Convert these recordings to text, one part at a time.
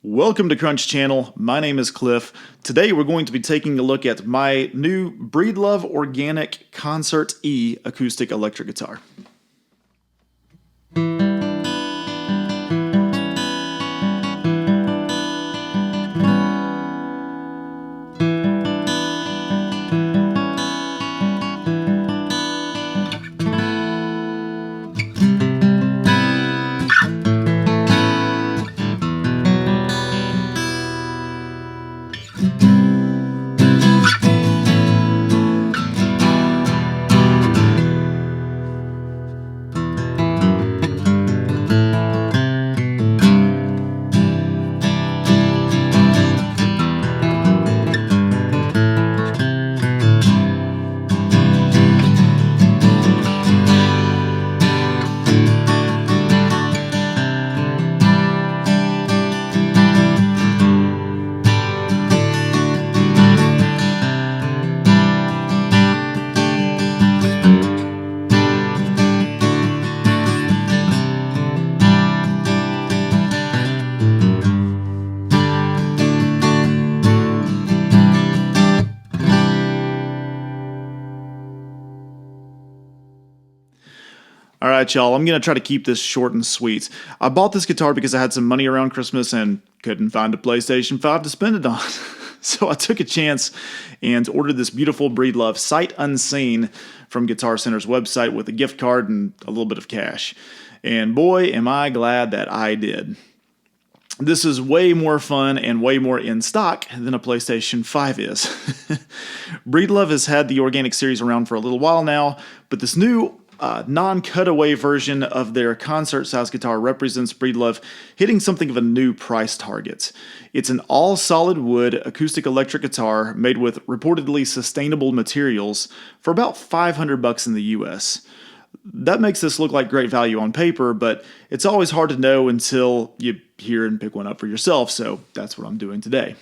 Welcome to Crunch Channel. My name is Cliff. Today we're going to be taking a look at my new Breedlove Organic Concert E acoustic electric guitar. All right, y'all, I'm going to try to keep this short and sweet. I bought this guitar because I had some money around Christmas and couldn't find a PlayStation 5 to spend it on. So I took a chance and ordered this beautiful Breedlove sight unseen from Guitar Center's website with a gift card and a little bit of cash. And boy, am I glad that I did. This is way more fun and way more in stock than a PlayStation 5 is. Breedlove has had the Organic series around for a little while now, but this new non-cutaway version of their concert-size guitar represents Breedlove hitting something of a new price target. It's an all-solid wood acoustic-electric guitar made with reportedly sustainable materials for about $500 in the US. That makes this look like great value on paper, but it's always hard to know until you hear and pick one up for yourself, so that's what I'm doing today.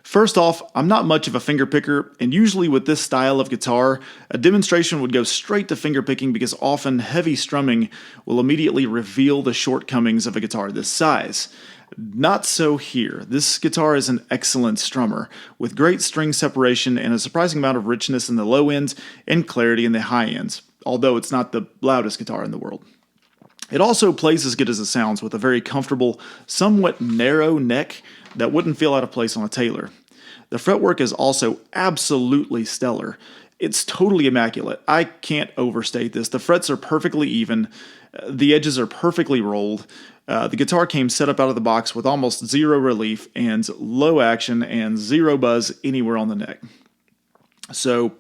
First off, I'm not much of a finger picker, and usually with this style of guitar, a demonstration would go straight to finger picking because often heavy strumming will immediately reveal the shortcomings of a guitar this size. Not so here. This guitar is an excellent strummer, with great string separation and a surprising amount of richness in the low end and clarity in the high ends, although it's not the loudest guitar in the world. It also plays as good as it sounds with a very comfortable, somewhat narrow neck that wouldn't feel out of place on a Taylor. The fretwork is also absolutely stellar. It's totally immaculate. I can't overstate this. The frets are perfectly even. The edges are perfectly rolled. The guitar came set up out of the box with almost zero relief and low action and zero buzz anywhere on the neck. So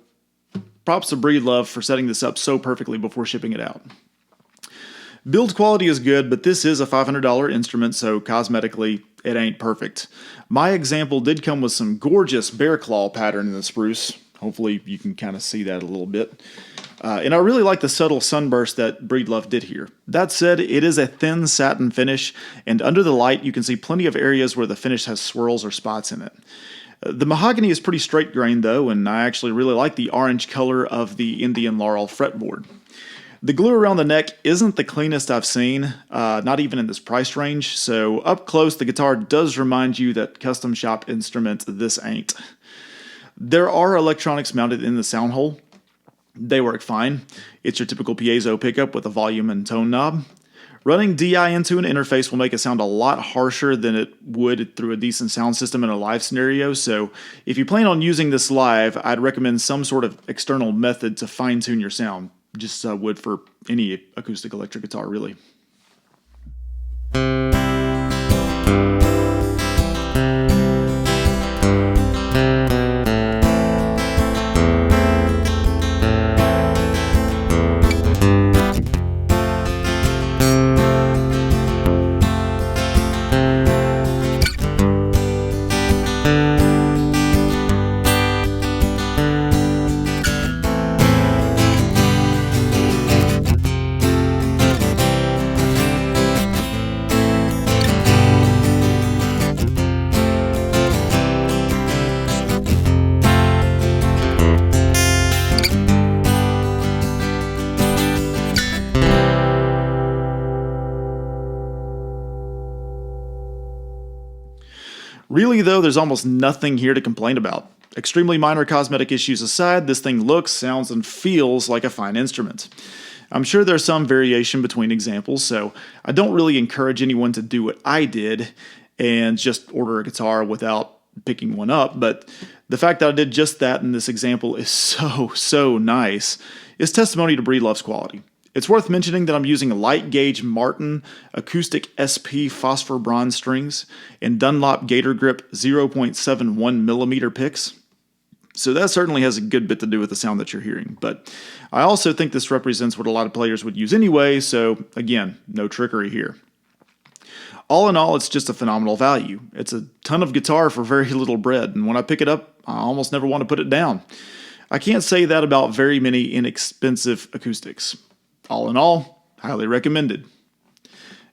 props to Breedlove for setting this up so perfectly before shipping it out. Build quality is good, but this is a $500 instrument, so cosmetically, it ain't perfect. My example did come with some gorgeous bear claw pattern in the spruce. Hopefully you can kind of see that a little bit. And I really like the subtle sunburst that Breedlove did here. That said, it is a thin satin finish, and under the light you can see plenty of areas where the finish has swirls or spots in it. The mahogany is pretty straight grained though, and I actually really like the orange color of the Indian Laurel fretboard. The glue around the neck isn't the cleanest I've seen, not even in this price range, so up close the guitar does remind you that custom shop instrument this ain't. There are electronics mounted in the sound hole. They work fine. It's your typical piezo pickup with a volume and tone knob. Running DI into an interface will make it sound a lot harsher than it would through a decent sound system in a live scenario, so if you plan on using this live, I'd recommend some sort of external method to fine-tune your sound, just would for any acoustic electric guitar, really. Really though, there's almost nothing here to complain about. Extremely minor cosmetic issues aside, this thing looks, sounds, and feels like a fine instrument. I'm sure there's some variation between examples, so I don't really encourage anyone to do what I did and just order a guitar without picking one up, but the fact that I did just that in this example is so nice is testimony to Breedlove's quality. It's worth mentioning that I'm using light gauge Martin acoustic SP phosphor bronze strings and Dunlop Gator Grip 0.71 millimeter picks. So that certainly has a good bit to do with the sound that you're hearing. But I also think this represents what a lot of players would use anyway, so again, no trickery here. All in all, it's just a phenomenal value. It's a ton of guitar for very little bread, and when I pick it up, I almost never want to put it down. I can't say that about very many inexpensive acoustics. All in all, highly recommended.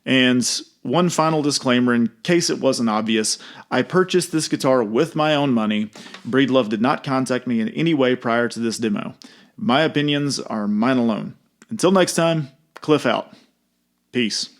And one final disclaimer in case it wasn't obvious, I purchased this guitar with my own money. Breedlove did not contact me in any way prior to this demo. My opinions are mine alone. Until next time, Cliff out. Peace.